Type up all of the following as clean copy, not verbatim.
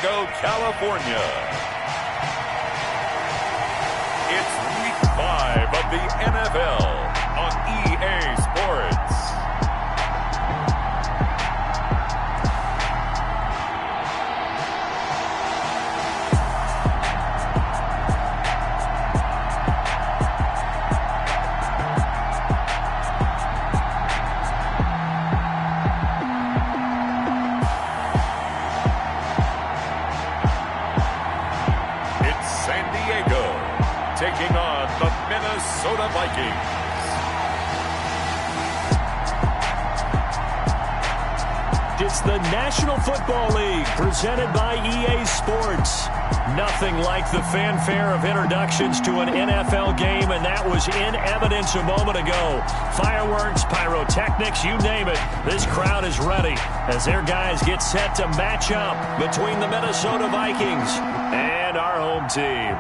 Diego, California. It's Week 5 of the NFL on EA Sports. Taking on the Minnesota Vikings. It's the National Football League presented by EA Sports. Nothing like the fanfare of introductions to an NFL game, and that was in evidence a moment ago. Fireworks, pyrotechnics, you name it. This crowd is ready as their guys get set to match up between the Minnesota Vikings and our home team.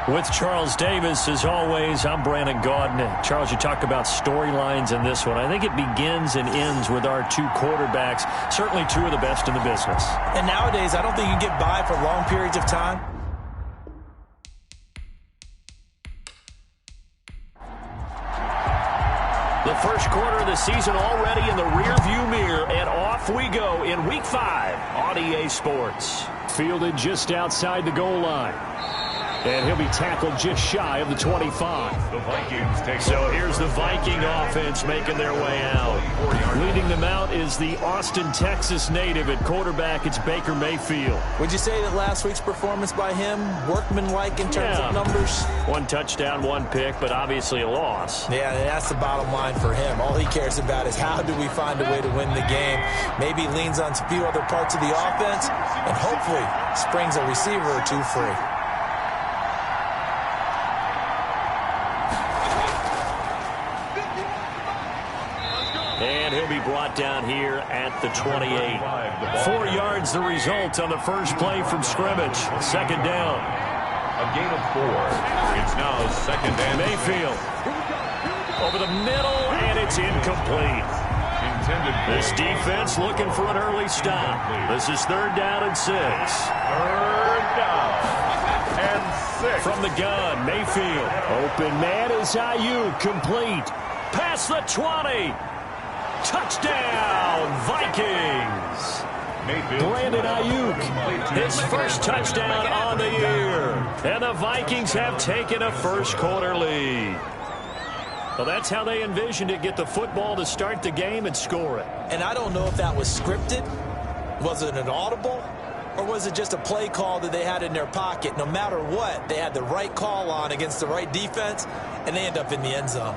With Charles Davis, as always, I'm Brandon Gaudin. Charles, you talked about storylines in this one. I think it begins and ends with our two quarterbacks, certainly two of the best in the business. And nowadays, I don't think you can get by for long periods of time. The first quarter of the season already in the rearview mirror, and off we go in Week 5 on EA Sports. Fielded just outside the goal line. And he'll be tackled just shy of the 25. The Vikings take so here's the Viking offense making their way out. Leading them out is the Austin, Texas native. At quarterback, it's Baker Mayfield. Would you say that last week's performance by him, workmanlike in terms of numbers? One touchdown, one pick, but obviously a loss. Yeah, that's the bottom line for him. All he cares about is how do we find a way to win the game. Maybe leans on a few other parts of the offense, and hopefully springs a receiver or two free. And he'll be brought down here at the 28. 4 yards the result on the first play from scrimmage. Second down. A gain of 4. It's now second and Mayfield. Over the middle, and it's incomplete. This defense looking for an early stop. This is 3rd down and 6. 3rd down and 6. From the gun, Mayfield. Open man is Ayuk, complete. Past the 20. Touchdown, Vikings. Brandon Ayuk, his first touchdown on the year. And the Vikings have taken a first quarter lead. Well, that's how they envisioned it, get the football to start the game and score it. And I don't know if that was scripted. Was it an audible? Or was it just a play call that they had in their pocket? No matter what, they had the right call on against the right defense, and they end up in the end zone.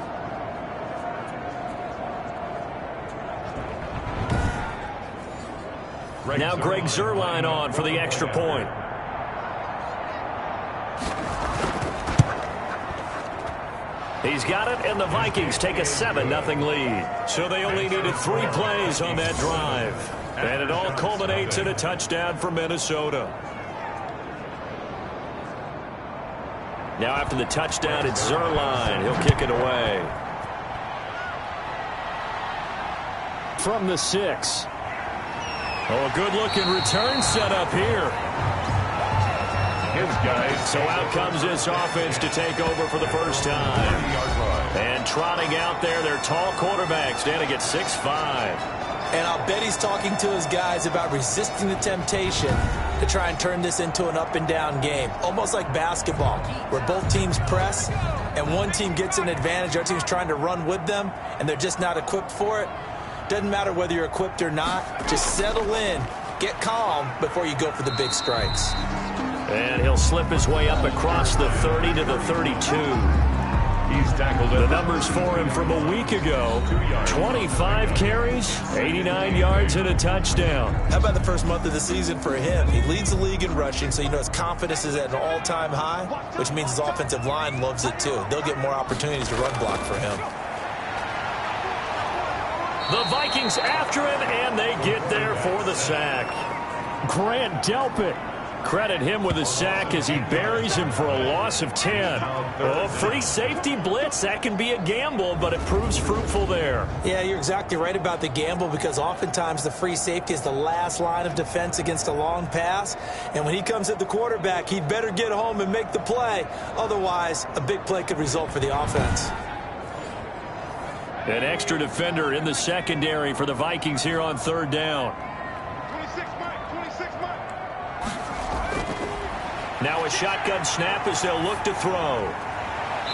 Now Greg Zuerlein on for the extra point. He's got it, and the Vikings take a 7-0 lead. So they only needed 3 plays on that drive. And it all culminates in a touchdown for Minnesota. Now after the touchdown, it's Zuerlein. He'll kick it away. From the 6. Oh, a good-looking return set up here. His guys. So out comes this offense to take over for the first time. And trotting out there, their tall quarterback standing at 6'5". And I'll bet he's talking to his guys about resisting the temptation to try and turn this into an up-and-down game. Almost like basketball, where both teams press, and one team gets an advantage, the other team's trying to run with them, and they're just not equipped for it. Doesn't matter whether you're equipped or not. Just settle in, get calm before you go for the big strikes. And he'll slip his way up across the 30 to the 32. He's tackled the numbers for him from a week ago. 25 carries, 89 yards, and a touchdown. How about the first month of the season for him? He leads the league in rushing, so you know his confidence is at an all-time high, which means his offensive line loves it too. They'll get more opportunities to run block for him. The Vikings after him, and they get there for the sack. Grant Delpit credit him with a sack as he buries him for a loss of 10. Oh, free safety blitz, that can be a gamble, but it proves fruitful there. Yeah, you're exactly right about the gamble because oftentimes the free safety is the last line of defense against a long pass. And when he comes at the quarterback, he'd better get home and make the play. Otherwise, a big play could result for the offense. An extra defender in the secondary for the Vikings here on third down. Now a shotgun snap as they'll look to throw.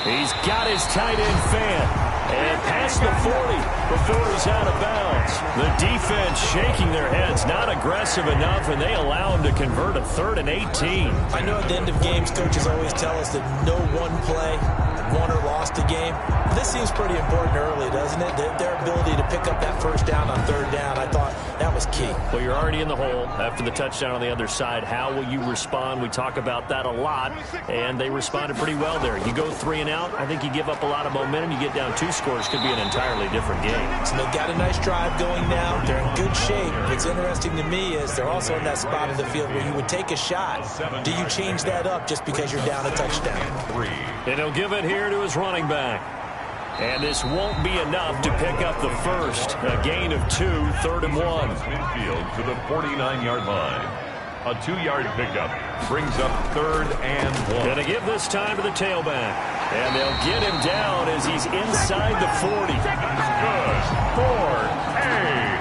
He's got his tight end fan. And past the 40 before he's out of bounds. The defense shaking their heads, not aggressive enough, and they allow him to convert a 3rd and 18. I know at the end of games, coaches always tell us that no one play won or lost a game. This seems pretty important early, doesn't it? Their ability to pick up that first down on third down, I thought that was key. Well, you're already in the hole after the touchdown on the other side. How will you respond? We talk about that a lot, and they responded pretty well there. You go 3 and out, I think you give up a lot of momentum. You get down 2 scores, could be an entirely different game. So they've got a nice drive going now. They're in good shape. What's interesting to me is they're also in that spot of the field where you would take a shot. Do you change that up just because you're down a touchdown? And he'll give it here to his running back. And this won't be enough to pick up the first. A gain of 2, 3rd and 1. Midfield to the 49-yard line. A 2-yard pickup brings up 3rd and 1. Going to give this time to the tailback. And they'll get him down as he's inside the 40. Good for A.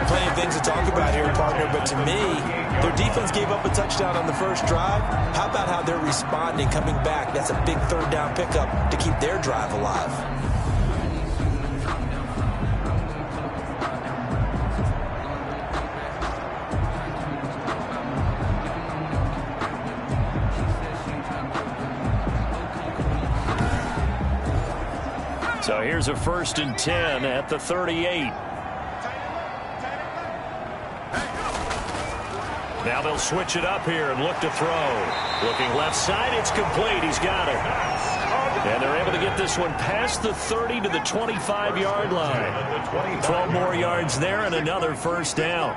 Plenty of things to talk about here, partner, but to me, their defense gave up a touchdown on the first drive. How about how they're responding, coming back? That's a big 3rd down pickup to keep their drive alive. So here's a 1st and 10 at the 38. Now they'll switch it up here and look to throw. Looking left side, it's complete. He's got it. And they're able to get this one past the 30 to the 25-yard line. 12 more yards there and another 1st down.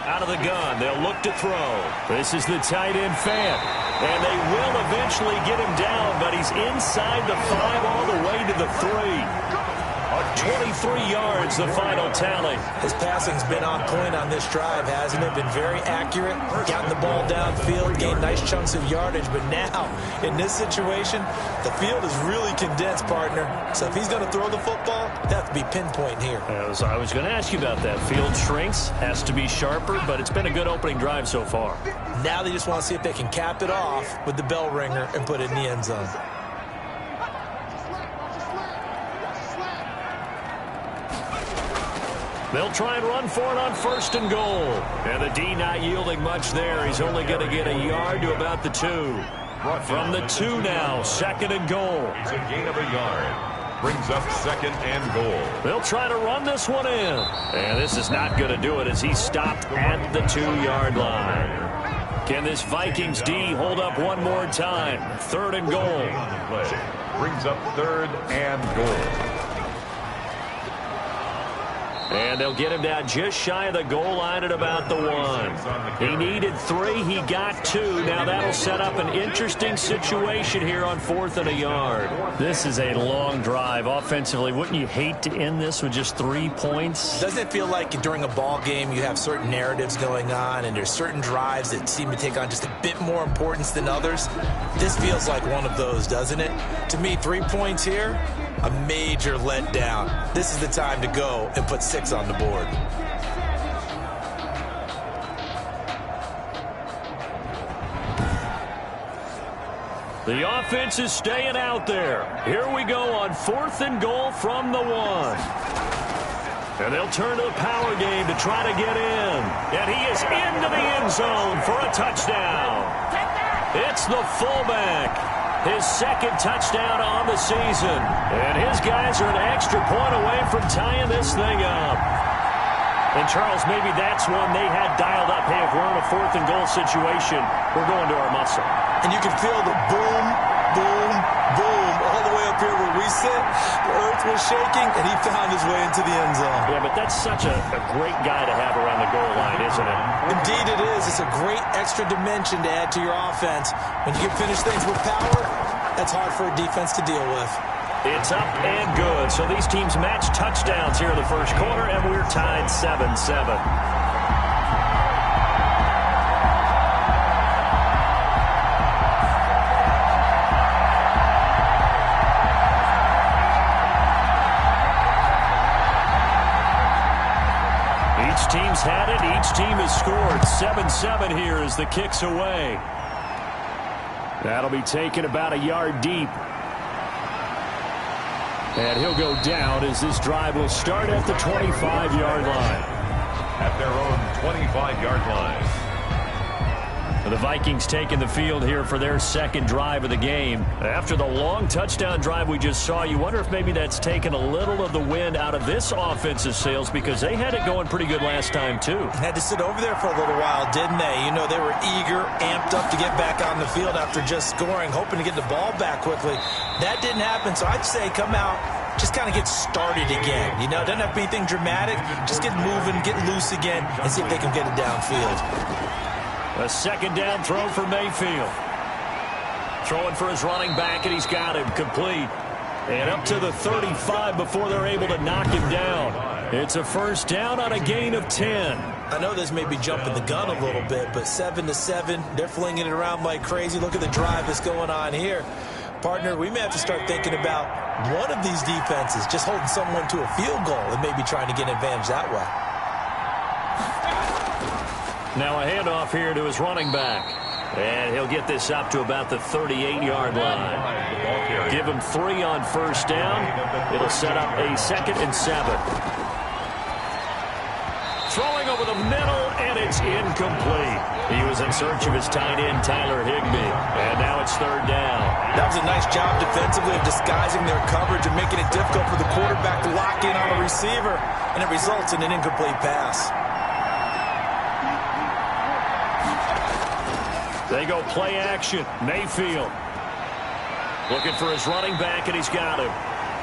Out of the gun, they'll look to throw. This is the tight end fan. And they will eventually get him down, but he's inside the 5 all the way to the 3. 23 yards, the final tally. His passing's been on point on this drive, hasn't it? Been very accurate, gotten the ball downfield, gained nice chunks of yardage. But now, in this situation, the field is really condensed, partner. So if he's going to throw the football, they have to be pinpoint here. I was going to ask you about that. Field shrinks, has to be sharper, but it's been a good opening drive so far. Now they just want to see if they can cap it off with the bell ringer and put it in the end zone. They'll try and run for it on 1st and goal. And the D not yielding much there. He's only going to get a yard to about the 2. From the 2 now, 2nd and goal. It's a gain of a yard. Brings up 2nd and goal. They'll try to run this one in. And this is not going to do it as he stopped at the 2-yard line. Can this Vikings D hold up one more time? 3rd and goal. Brings up 3rd and goal. And they'll get him down just shy of the goal line at about the 1. He needed 3. He got 2. Now that'll set up an interesting situation here on 4th and a yard. This is a long drive offensively. Wouldn't you hate to end this with just 3 points? Doesn't it feel like during a ball game you have certain narratives going on and there's certain drives that seem to take on just a bit more importance than others? This feels like one of those, doesn't it? To me, 3 points here, a major letdown. This is the time to go and put 6 on the board. The offense is staying out there. Here we go on 4th and goal from the 1. And they'll turn to the power game to try to get in. And he is into the end zone for a touchdown. It's the fullback. His 2nd touchdown on the season. And his guys are an extra point away from tying this thing up. And, Charles, maybe that's one they had dialed up. Hey, if we're in a 4th and goal situation, we're going to our muscle. And you can feel the boom, boom, boom all the way up here where we sit. The earth was shaking, and he found his way into the end zone. Yeah, but that's such a great guy to have around the goal line, isn't it? Indeed it is. It's a great extra dimension to add to your offense. When you can finish things with power, that's hard for a defense to deal with. It's up and good. So these teams match touchdowns here in the first quarter, and we're tied 7-7. Each team's had it. Each team has scored. 7-7 here as the kick's away. That'll be taken about a yard deep. And he'll go down as this drive will start at the 25-yard line. At their own 25-yard line. The Vikings taking the field here for their second drive of the game. After the long touchdown drive we just saw, you wonder if maybe that's taken a little of the wind out of this offensive sails because they had it going pretty good last time, too. Had to sit over there for a little while, didn't they? You know, they were eager, amped up to get back on the field after just scoring, hoping to get the ball back quickly. That didn't happen, so I'd say come out, just kind of get started again. You know, doesn't have to be anything dramatic. Just get moving, get loose again, and see if they can get it downfield. A second down throw for Mayfield. Throwing for his running back, and he's got him complete. And up to the 35 before they're able to knock him down. It's a first down on a gain of 10. I know this may be jumping the gun a little bit, but 7-7, they're flinging it around like crazy. Look at the drive that's going on here. Partner, we may have to start thinking about one of these defenses just holding someone to a field goal and maybe trying to get an advantage that way. Now a handoff here to his running back. And he'll get this up to about the 38-yard line. Give him 3 on first down. It'll set up a 2nd and 7. Throwing over the middle, and it's incomplete. He was in search of his tight end, Tyler Higbee. And now it's 3rd down. That was a nice job defensively of disguising their coverage and making it difficult for the quarterback to lock in on a receiver. And it results in an incomplete pass. They go play action. Mayfield looking for his running back, and he's got him.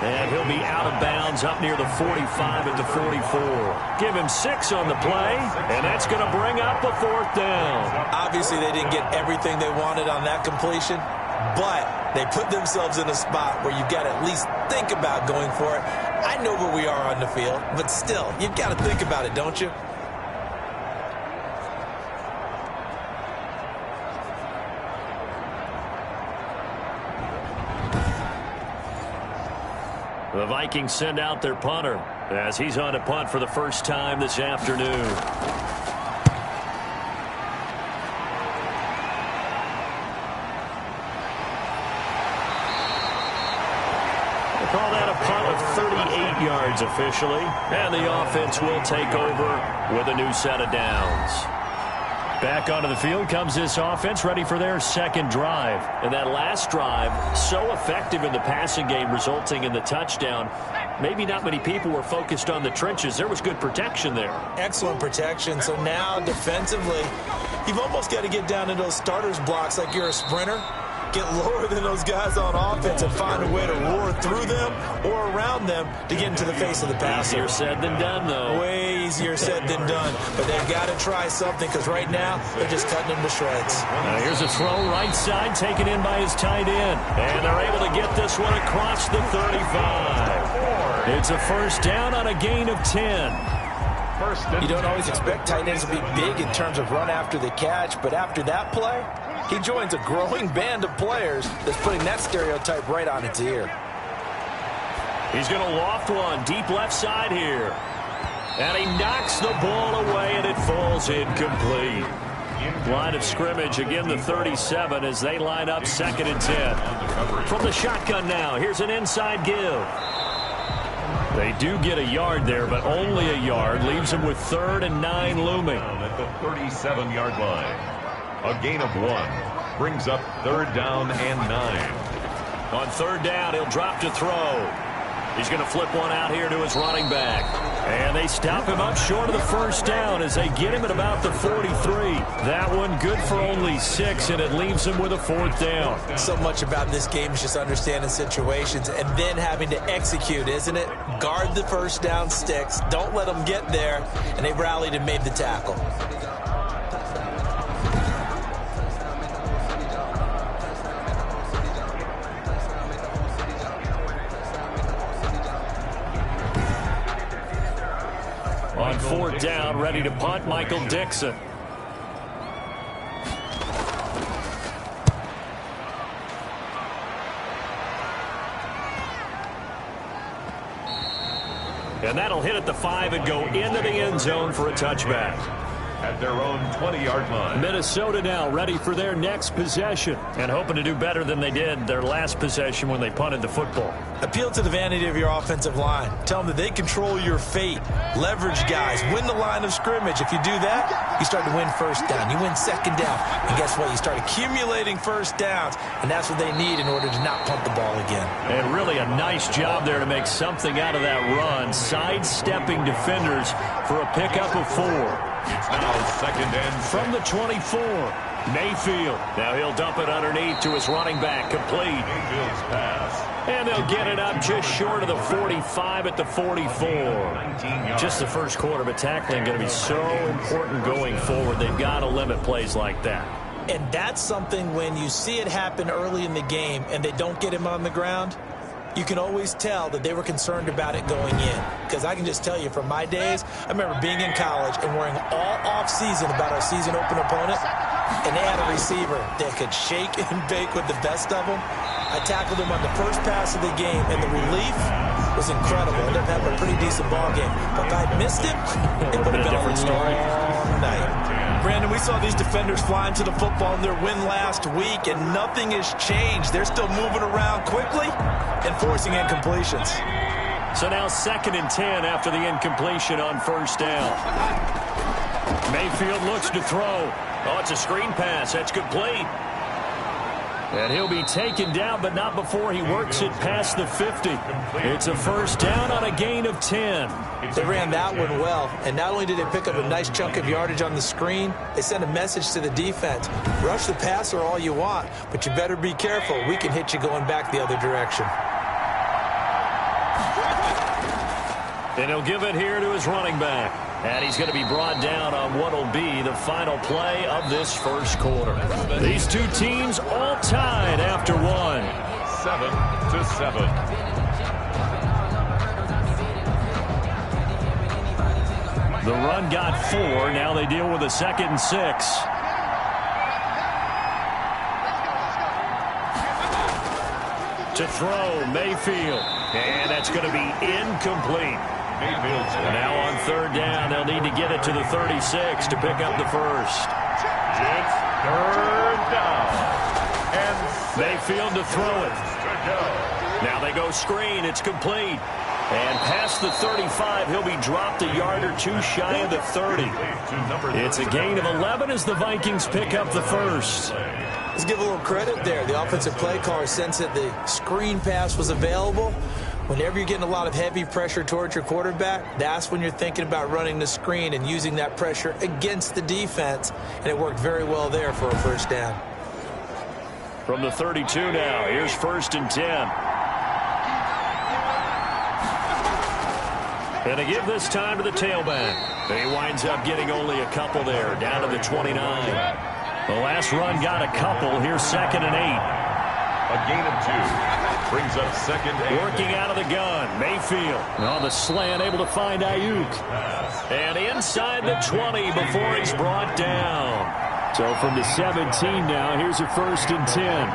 And he'll be out of bounds up near the 45 at the 44. Give him 6 on the play, and that's going to bring up a 4th down. Obviously, they didn't get everything they wanted on that completion, but they put themselves in a spot where you've got to at least think about going for it. I know where we are on the field, but still, you've got to think about it, don't you? The Vikings send out their punter as he's on to punt for the first time this afternoon. They call that a punt of 38 yards officially, and the offense will take over with a new set of downs. Back onto the field comes this offense, ready for their second drive. And that last drive, so effective in the passing game, resulting in the touchdown. Maybe not many people were focused on the trenches. There was good protection there. Excellent protection. So now, defensively, you've almost got to get down to those starters blocks like you're a sprinter. Get lower than those guys on offense and find a way to roar through them or around them to get into the face of the passer. Easier said than done, though. Way easier said than done. But they've got to try something because right now they're just cutting them to shreds. Now here's a throw right side taken in by his tight end. And they're able to get this one across the 35. It's a first down on a gain of 10. You don't always expect tight ends to be big in terms of run after the catch, but after that play, he joins a growing band of players that's putting that stereotype right on its ear. He's going to loft one deep left side here. And he knocks the ball away, and it falls incomplete. Line of scrimmage, again the 37 as they line up 2nd and 10. From the shotgun now, here's an inside give. They do get a yard there, but only a yard. Leaves them with 3rd and 9 looming. At the 37-yard line. A gain of 1 brings up 3rd down and 9. On 3rd down, he'll drop to throw. He's going to flip one out here to his running back. And they stop him up short of the first down as they get him at about the 43. That one good for only 6, and it leaves him with a 4th down. So much about this game is just understanding situations and then having to execute, isn't it? Guard the first down sticks. Don't let them get there. And they rallied and made the tackle. On 4th down, ready to punt, Michael Dixon. And that'll hit at the 5 and go into the end zone for a touchback. At their own 20-yard line. Minnesota now ready for their next possession and hoping to do better than they did their last possession when they punted the football. Appeal to the vanity of your offensive line. Tell them that they control your fate. Leverage guys. Win the line of scrimmage. If you do that, you start to win first down. You win second down. And guess what? You start accumulating first downs. And that's what they need in order to not punt the ball again. And really a nice job there to make something out of that run. Sidestepping defenders for a pickup of 4. It's now 2nd and 6. From the 24, Mayfield. Now he'll dump it underneath to his running back. Complete. Mayfield's pass. And they'll get it up just short of the 45 at the 44. Just the first quarter, but tackling going to be so important going forward. They've got to limit plays like that. And that's something when you see it happen early in the game and they don't get him on the ground, you can always tell that they were concerned about it going in. Because I can just tell you from my days, I remember being in college and worrying all off-season about our season open opponent, and they had a receiver that could shake and bake with the best of them. I tackled him on the first pass of the game, and the relief was incredible. Ended up having a pretty decent ball game. But if I had missed him, it would have been a different story. Night. Brandon, we saw these defenders flying to the football in their win last week, and nothing has changed. They're still moving around quickly and forcing incompletions. So now 2nd and 10 after the incompletion on first down. Mayfield looks to throw. Oh, it's a screen pass. That's complete. And he'll be taken down, but not before he works it past the 50. It's a first down on a gain of 10. They ran that one well, and not only did they pick up a nice chunk of yardage on the screen, they sent a message to the defense. Rush the passer all you want, but you better be careful. We can hit you going back the other direction. And he'll give it here to his running back. And he's going to be brought down on what will be the final play of this first quarter. These two teams all tied after 1. 7-7. The run got 4. Now they deal with a 2nd and 6. To throw, Mayfield. And that's going to be incomplete. Now on 3rd down, they'll need to get it to the 36 to pick up the first. It's 3rd down. And Mayfield to throw it. Now they go screen. It's complete. And past the 35, he'll be dropped a yard or two shy of the 30. It's a gain of 11 as the Vikings pick up the first. Let's give a little credit there. The offensive play caller sensed that the screen pass was available. Whenever you're getting a lot of heavy pressure towards your quarterback, that's when you're thinking about running the screen and using that pressure against the defense. And it worked very well there for a first down. From the 32 now, here's 1st and 10. And they give this time to the tailback. He winds up getting only a couple there, down to the 29. The last run got a couple. Here's 2nd and 8. A gain of 2. Brings up 2nd and working out of the gun. Mayfield on the slant, able to find Ayuk. And inside the 20 before he's brought down. So from the 17 now, here's a 1st and 10.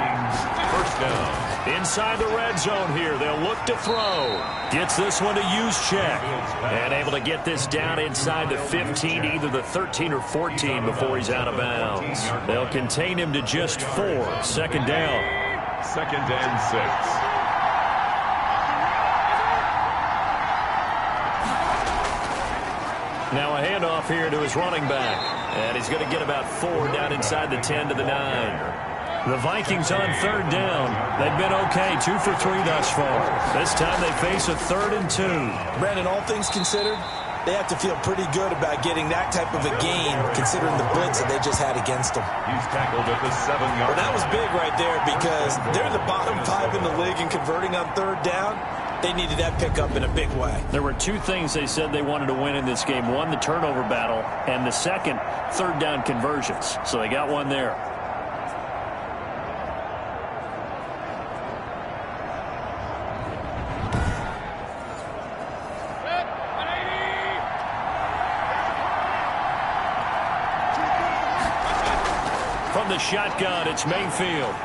First down. Inside the red zone here, they'll look to throw. Gets this one to Juszczyk. And able to get this down inside the 15, either the 13 or 14 before he's out of bounds. They'll contain him to just 4. 2nd down. 2nd and 6. Now a handoff here to his running back. And he's going to get about 4 down inside the 10 to the 9. The Vikings on third down. They've been okay, 2 for 3 thus far. This time they face a 3rd and 2. Brandon, all things considered, they have to feel pretty good about getting that type of a gain, considering the blitz that they just had against them. He's tackled at the 7-yard line. Well, that was big right there because they're the bottom 5 in the league in converting on third down. They needed that pickup in a big way. There were 2 things they said they wanted to win in this game. One, the turnover battle, and the second, third down conversions. So they got one there. From the shotgun, it's Mayfield.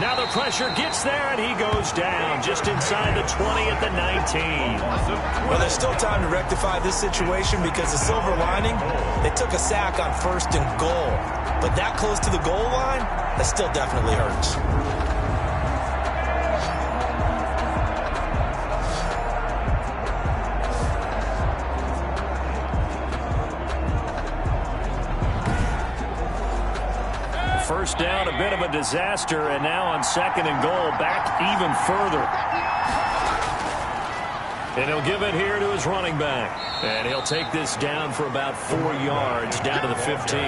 Now the pressure gets there, and he goes down just inside the 20 at the 19. Well, there's still time to rectify this situation because the silver lining, they took a sack on 1st and goal. But that close to the goal line, that still definitely hurts. First down, a bit of a disaster, and now on 2nd and goal, back even further. And he'll give it here to his running back. And he'll take this down for about 4 yards, down to the 15.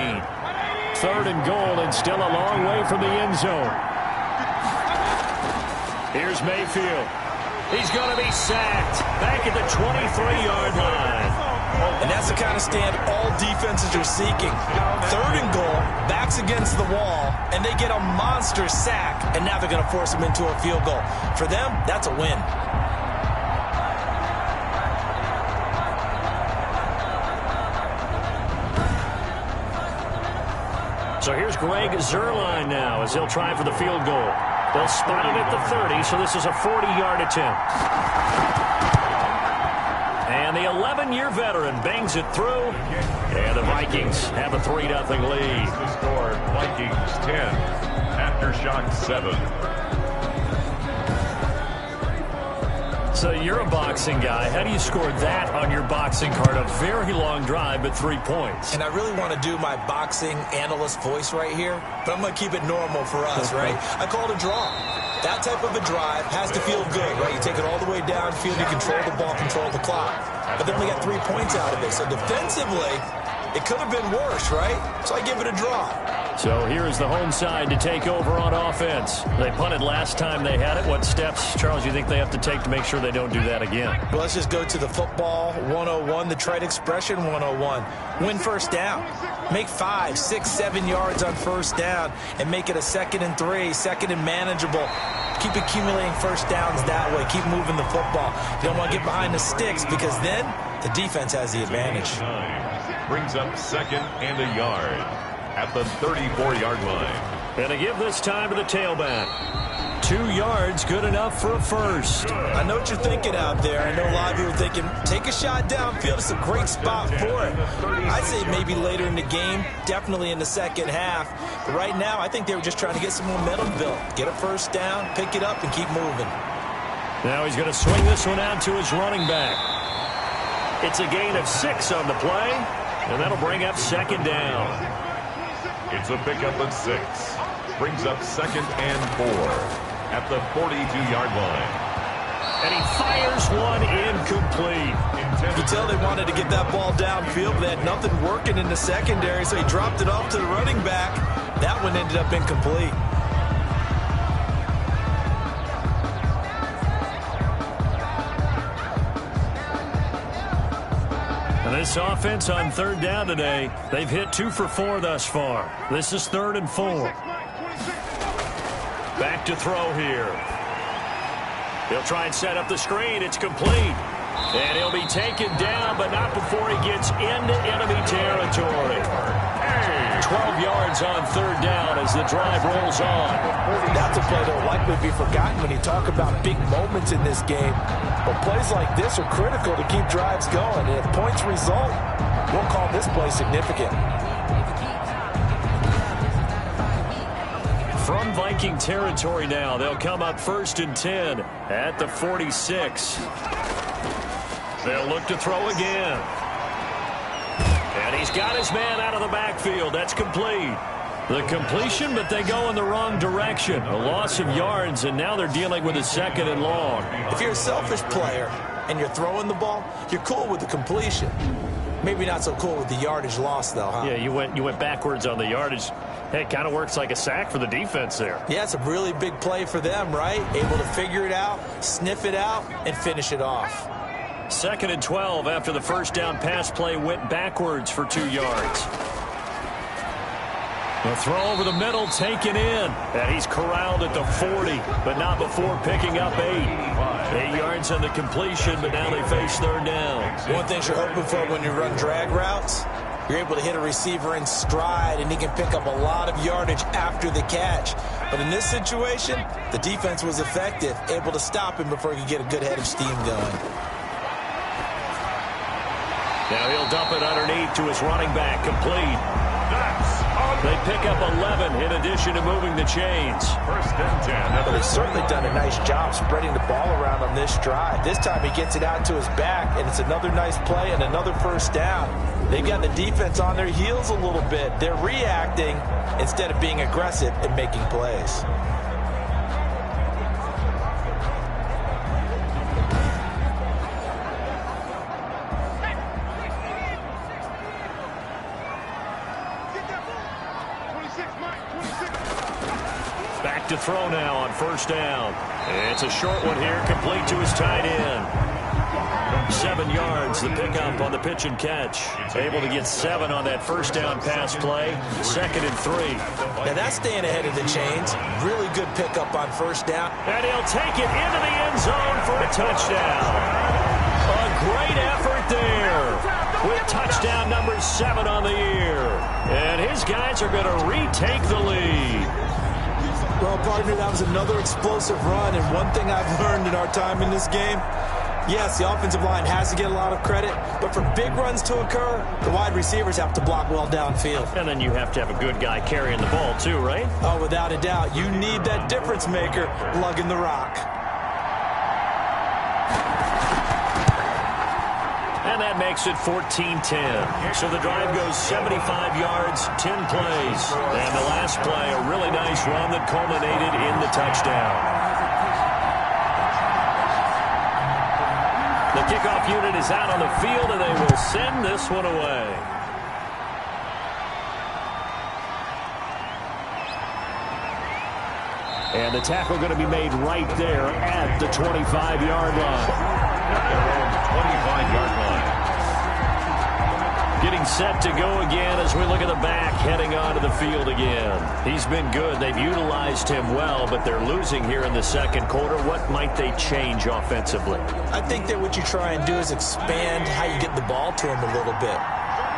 3rd and goal, and still a long way from the end zone. Here's Mayfield. He's going to be sacked back at the 23-yard line. And that's the kind of stand all defenses are seeking. 3rd and goal, backs against the wall, and they get a monster sack, and now they're going to force him into a field goal. For them, that's a win. So here's Greg Zuerlein now as he'll try for the field goal. They'll spot it at the 30, so this is a 40-yard attempt. And the 11-year veteran bangs it through. And the Vikings have a 3-0 lead. The score, Vikings 10, Aftershock 7. So you're a boxing guy. How do you score that on your boxing card? A very long drive, but 3 points. And I really want to do my boxing analyst voice right here, but I'm going to keep it normal for us, right? I call it a draw. That type of a drive has to feel good, right? You take it all the way downfield, you control the ball, control the clock. But they only got 3 points out of it. So defensively, it could have been worse, right? So I give it a draw. So here is the home side to take over on offense. They punted last time they had it. What steps, Charles, you think they have to take to make sure they don't do that again? Well, let's just go to the football 101, the trite expression 101. Win first down. Make 5, 6, 7 yards on first down and make it a 2nd and 3, 2nd and manageable. Keep accumulating first downs that way. Keep moving the football. You don't want to get behind the sticks because then the defense has the advantage. Brings up 2nd and a yard at the 34-yard line. And to give this time to the tailback. 2 yards, good enough for a first. I know what you're thinking out there. I know a lot of you are thinking, take a shot downfield. It's a great spot for it. I'd say maybe later in the game, definitely in the second half. But right now, I think they were just trying to get some momentum built. Get a first down, pick it up, and keep moving. Now he's going to swing this one out to his running back. It's a gain of 6 on the play, and that'll bring up 2nd down. It's a pickup of 6. Brings up 2nd and 4 at the 42-yard line. And he fires one incomplete. You could tell they wanted to get that ball downfield, but they had nothing working in the secondary, so he dropped it off to the running back. That one ended up incomplete. And this offense on 3rd down today, they've hit 2 for 4 thus far. This is 3rd and 4. Back to throw here. He'll try and set up the screen. It's complete. And he'll be taken down, but not before he gets into enemy territory. 12 yards on 3rd down as the drive rolls on. That's a play that will likely be forgotten when you talk about big moments in this game. But plays like this are critical to keep drives going. And if points result, we'll call this play significant. From Viking territory now, they'll come up 1st and 10 at the 46. They'll look to throw again. And he's got his man out of the backfield. That's complete. The completion, but they go in the wrong direction. A loss of yards, and now they're dealing with a 2nd and long. If you're a selfish player and you're throwing the ball, you're cool with the completion. Maybe not so cool with the yardage loss, though, huh? Yeah, you went backwards on the yardage. Hey, it kind of works like a sack for the defense there. Yeah, it's a really big play for them, right? Able to figure it out, sniff it out, and finish it off. 2nd and 12 after the first down pass play went backwards for 2 yards. The throw over the middle, taken in. And he's corralled at the 40, but not before picking up 8. 8 yards on the completion, but now they face 3rd down. One thing you're hoping for when you run drag routes, you're able to hit a receiver in stride, and he can pick up a lot of yardage after the catch. But in this situation, the defense was effective, able to stop him before he could get a good head of steam going. Now he'll dump it underneath to his running back, complete. They pick up 11 in addition to moving the chains. 1st and 10. But he's certainly done a nice job spreading the ball around on this drive. This time he gets it out to his back, and it's another nice play and another 1st down. They've got the defense on their heels a little bit. They're reacting instead of being aggressive and making plays. Back to throw now on 1st down. It's a short one here, complete to his tight end. 7 yards, the pickup on the pitch and catch. Able to get 7 on that 1st down pass play. 2nd and 3. Now that's staying ahead of the chains. Really good pickup on 1st down. And he'll take it into the end zone for a touchdown. A great effort there with touchdown number 7 on the year. And his guys are going to retake the lead. Well, partner, that was another explosive run, and one thing I've learned in our time in this game, yes, the offensive line has to get a lot of credit, but for big runs to occur, the wide receivers have to block well downfield. And then you have to have a good guy carrying the ball too, right? Oh, without a doubt. You need that difference maker lugging the rock. And that makes it 14-10. So the drive goes 75 yards, 10 plays. And the last play, a really nice run that culminated in the touchdown. The kickoff unit is out on the field, and they will send this one away. And the tackle going to be made right there at the 25-yard line. 25-yard line. Getting set to go again as we look at the back heading onto the field again. He's been good. They've utilized him well, but they're losing here in the 2nd quarter. What might they change offensively? I think that what you try and do is expand how you get the ball to him a little bit.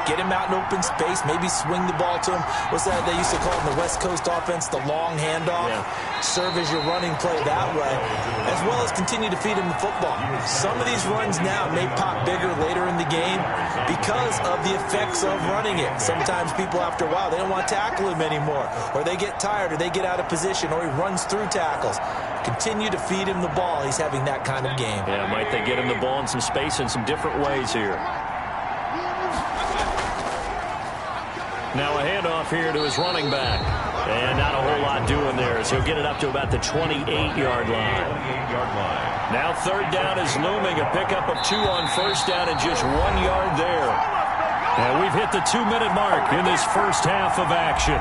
Get him out in open space, maybe swing the ball to him. What's that they used to call in the West Coast offense, the long handoff? Yeah. Serve as your running play that way, as well as continue to feed him the football. Some of these runs now may pop bigger later in the game because of the effects of running it. Sometimes people, after a while, they don't want to tackle him anymore, or they get tired, or they get out of position, or he runs through tackles. Continue to feed him the ball. He's having that kind of game. Yeah, might they get him the ball in some space in some different ways here. Now a handoff here to his running back. And not a whole lot doing there as he'll get it up to about the 28-yard line. Now 3rd down is looming. A pickup of 2 on 1st down and just 1 yard there. And we've hit the 2-minute mark in this first half of action.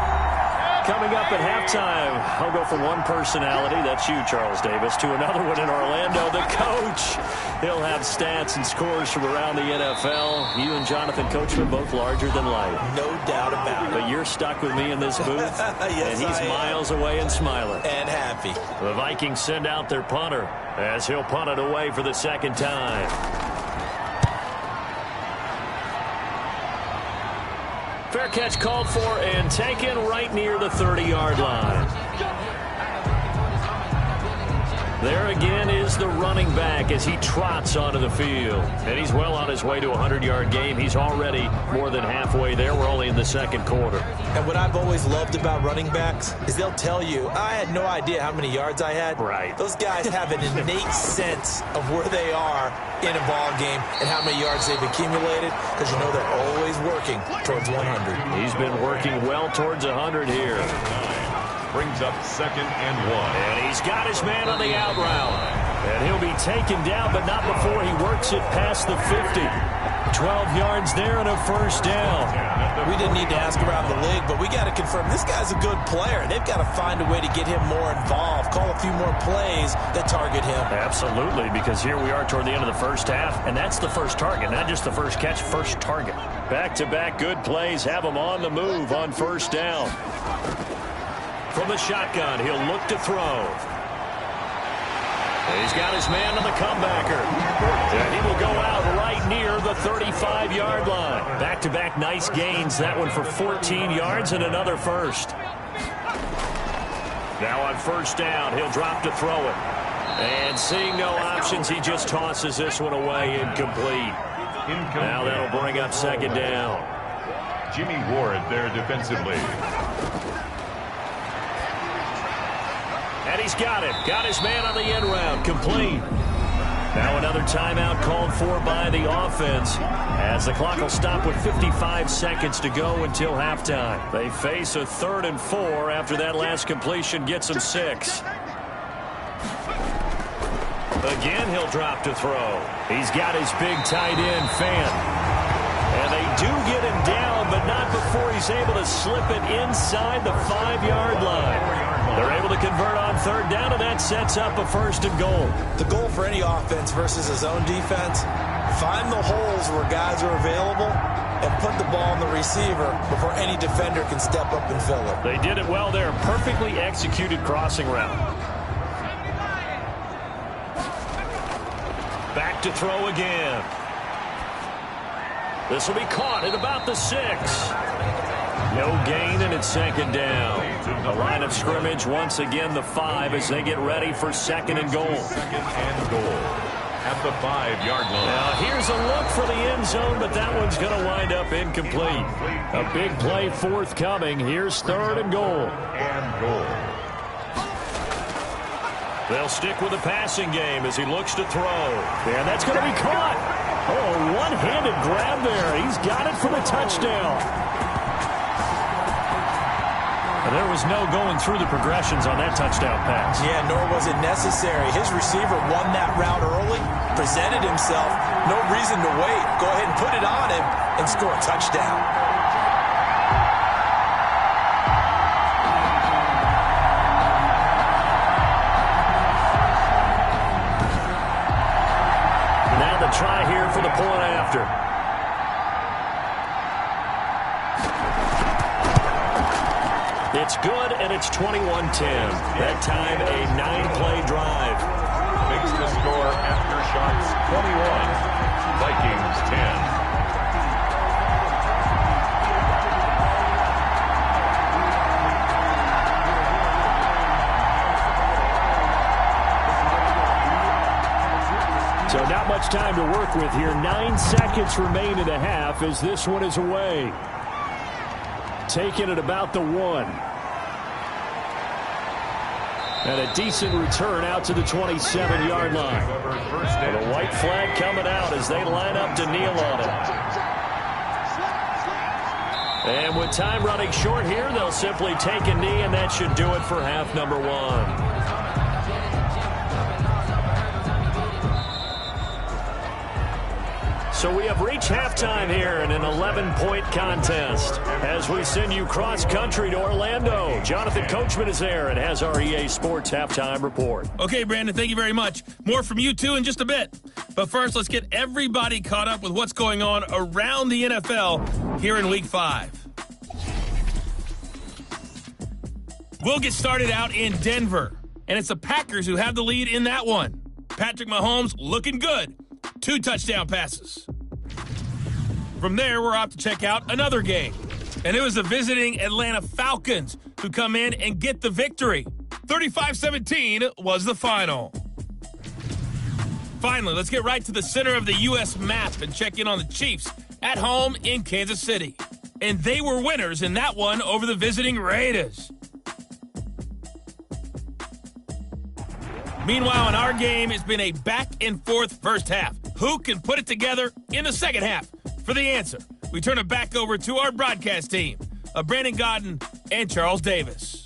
Coming up at halftime, I'll go from one personality, that's you, Charles Davis, to another one in Orlando, the coach. He'll have stats and scores from around the NFL. You and Jonathan Coachman both larger than life. No doubt about it. But you're stuck with me in this booth, yes, and he's miles away and smiling. And happy. The Vikings send out their punter as he'll punt it away for the 2nd time. Fair catch called for and taken right near the 30-yard line. There again is the running back as he trots onto the field. And he's well on his way to a 100-yard game. He's already more than halfway there. We're only in the second quarter. And what I've always loved about running backs is they'll tell you, I had no idea how many yards I had. Right. Those guys have an innate sense of where they are in a ball game and how many yards they've accumulated, because you know they're always working towards 100. He's been working well towards 100 here. Brings up 2nd and 1. And he's got his man on the out route. And he'll be taken down, but not before he works it past the 50. 12 yards there and a first down. We didn't need to ask around the league, but we got to confirm this guy's a good player. They've got to find a way to get him more involved, call a few more plays that target him. Absolutely, because here we are toward the end of the first half, and that's the first target, not just the first catch, first target. Back-to-back good plays have him on the move on first down. From the shotgun, he'll look to throw. He's got his man on the comebacker. And he will go out right near the 35-yard line. Back-to-back nice gains. That one for 14 yards and another first. Now on first down, he'll drop to throw it. And seeing no options, he just tosses this one away incomplete. Now that'll bring up second down. Jimmy Ward there defensively. And he's got it. Got his man on the end route. Complete. Now another timeout called for by the offense as the clock will stop with 55 seconds to go until halftime. They face a 3rd and 4 after that last completion gets them 6. Again, he'll drop to throw. He's got his big tight end, Fan. And they do get him down, but not before he's able to slip it inside the 5-yard line. They're able to convert on third down, and that sets up a 1st and goal. The goal for any offense versus a zone defense, find the holes where guys are available and put the ball on the receiver before any defender can step up and fill it. They did it well there. Perfectly executed crossing route. Back to throw again. This will be caught at about the 6. No gain, and it's second down. The line of scrimmage, once again, the 5 as they get ready for 2nd and goal. 2nd and goal at the 5-yard line. Now, here's a look for the end zone, but that one's going to wind up incomplete. A big play forthcoming. Here's 3rd and goal. They'll stick with the passing game as he looks to throw. And that's going to be caught. Oh, one-handed grab there. He's got it for the touchdown. There was no going through the progressions on that touchdown pass. Yeah, nor was it necessary. His receiver won that route early, presented himself. No reason to wait. Go ahead and put it on him and score a touchdown. Now the try here for the point after. It's good, and it's 21-10. That time, a 9-play drive. Makes the score after shots 21. Vikings 10. So not much time to work with here. 9 seconds remain in the half as this one is away. Taken at about the 1. And a decent return out to the 27-yard line. And a white flag coming out as they line up to kneel on it. And with time running short here, they'll simply take a knee, and that should do it for half number 1. So we have reached halftime here in an 11-point contest as we send you cross-country to Orlando. Jonathan Coachman is there and has our EA Sports halftime report. Okay, Brandon, thank you very much. More from you, too, in just a bit. But first, let's get everybody caught up with what's going on around the NFL here in Week 5. We'll get started out in Denver, and it's the Packers who have the lead in that one. Patrick Mahomes looking good. 2 touchdown passes. From there, we're off to check out another game. And it was the visiting Atlanta Falcons who come in and get the victory. 35-17 was the final. Finally, let's get right to the center of the U.S. map and check in on the Chiefs at home in Kansas City. And they were winners in that one over the visiting Raiders. Meanwhile, in our game, it's been a back-and-forth first half. Who can put it together in the second half? For the answer, we turn it back over to our broadcast team of Brandon Godden and Charles Davis.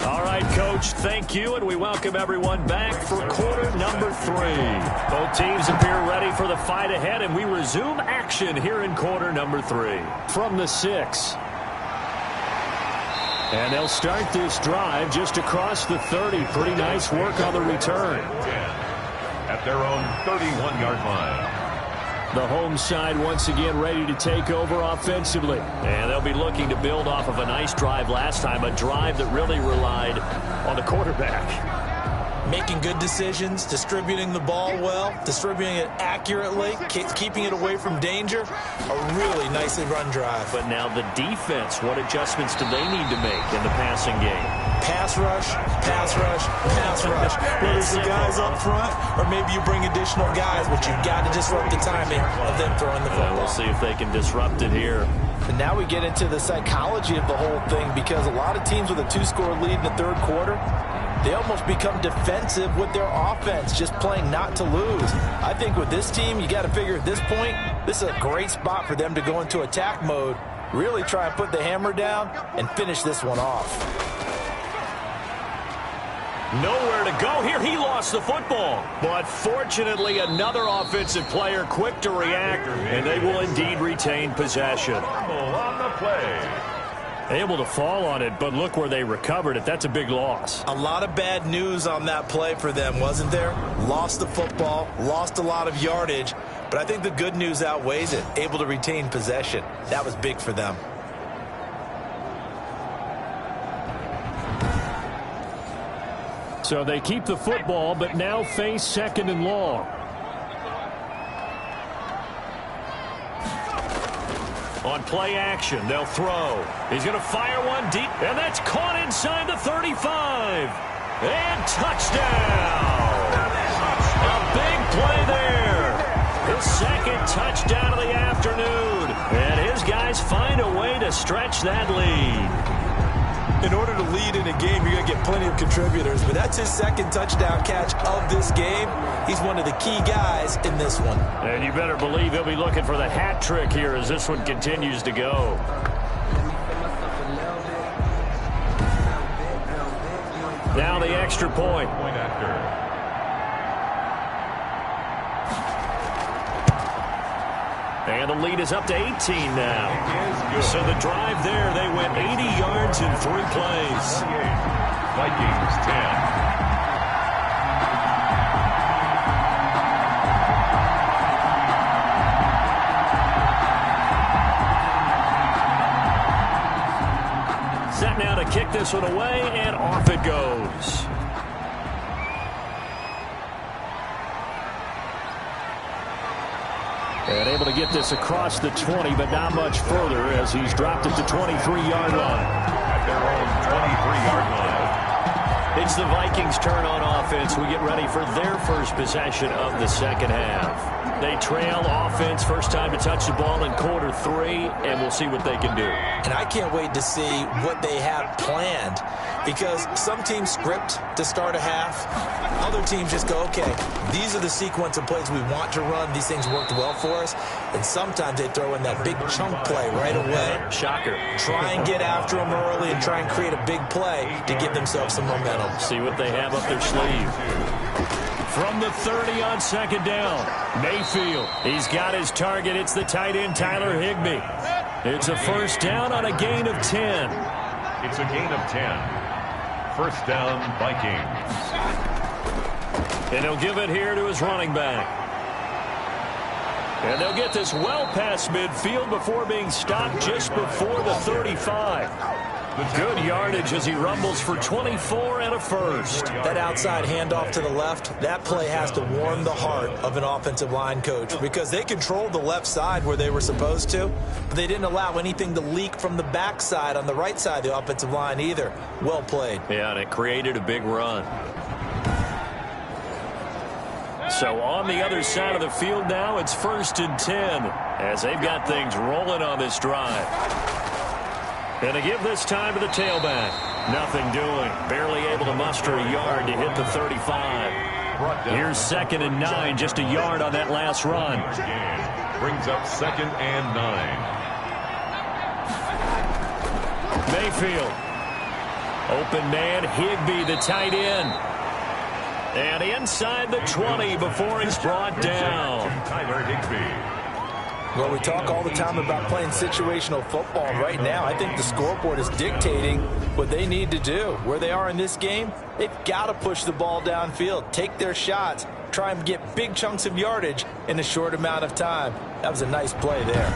All right, Coach, thank you, and we welcome everyone back for quarter number 3. Both teams appear ready for the fight ahead, and we resume action here in quarter number 3. From the 6. And they'll start this drive just across the 30. Pretty nice work on the return. At their own 31-yard line. The home side once again ready to take over offensively. And they'll be looking to build off of a nice drive last time, a drive that really relied on the quarterback. Making good decisions, distributing the ball well, distributing it accurately, keeping it away from danger. A really nicely run drive. But now the defense, what adjustments do they need to make in the passing game? Pass rush, pass rush, pass rush. Whether it's the guys up front or maybe you bring additional guys, but you've got to disrupt the timing of them throwing the football. We'll see if they can disrupt it here. And now we get into the psychology of the whole thing, because a lot of teams with a 2-score lead in the third quarter, they almost become defensive with their offense, just playing not to lose. I think with this team, you got to figure at this point, this is a great spot for them to go into attack mode, really try and put the hammer down and finish this one off. Nowhere to go here. He lost the football. But fortunately, another offensive player quick to react, and they will indeed retain possession. On the play. Able to fall on it, but look where they recovered it. That's a big loss. A lot of bad news on that play for them, wasn't there? Lost the football, lost a lot of yardage, but I think the good news outweighs it. Able to retain possession. That was big for them. So they keep the football, but now face 2nd and long. On play action, they'll throw. He's going to fire one deep, and that's caught inside the 35. And touchdown! A big play there. His 2nd touchdown of the afternoon. And his guys find a way to stretch that lead. In order to lead in a game, you're going to get plenty of contributors, but that's his 2nd touchdown catch of this game. He's one of the key guys in this one. And you better believe he'll be looking for the hat trick here as this one continues to go. Now the extra point. And the lead is up to 18 now. So the drive there, they went 80 yards in 3 plays. Vikings 10. Set now to kick this one away, and off it goes. And able to get this across the 20, but not much further as he's dropped it to 23-yard line. At their own 23-yard line. It's the Vikings' turn on offense. We get ready for their first possession of the second half. They trail offense, first time to touch the ball in quarter 3, and we'll see what they can do. And I can't wait to see what they have planned, because some teams script to start a half. Other teams just go, okay, these are the sequence of plays we want to run. These things worked well for us. And sometimes they throw in that big chunk play right away. Shocker. Try and get after them early and try and create a big play to give themselves some momentum. See what they have up their sleeve. From the 30 on 2nd down, Mayfield. He's got his target. It's the tight end, Tyler Higbee. It's a first down on a gain of 10. It's a gain of 10. First down, Vikings. And he'll give it here to his running back. And they'll get this well past midfield before being stopped just before the 35. Good yardage as he rumbles for 24 and a first. That outside handoff to the left, that play has to warm the heart of an offensive line coach because they controlled the left side where they were supposed to, but they didn't allow anything to leak from the backside on the right side of the offensive line either. Well played. Yeah, and it created a big run. So on the other side of the field now, it's 1st and 10 as they've got things rolling on this drive. And to give this time to the tailback. Nothing doing. Barely able to muster a yard to hit the 35. Here's 2nd and 9, just a yard on that last run. Brings up 2nd and 9. Mayfield. Open man, Higbee, the tight end. And inside the 20 before he's brought down. Tyler Higbee. Well, we talk all the time about playing situational football. Right now, I think the scoreboard is dictating what they need to do. Where they are in this game, they've got to push the ball downfield, take their shots, try and get big chunks of yardage in a short amount of time. That was a nice play there.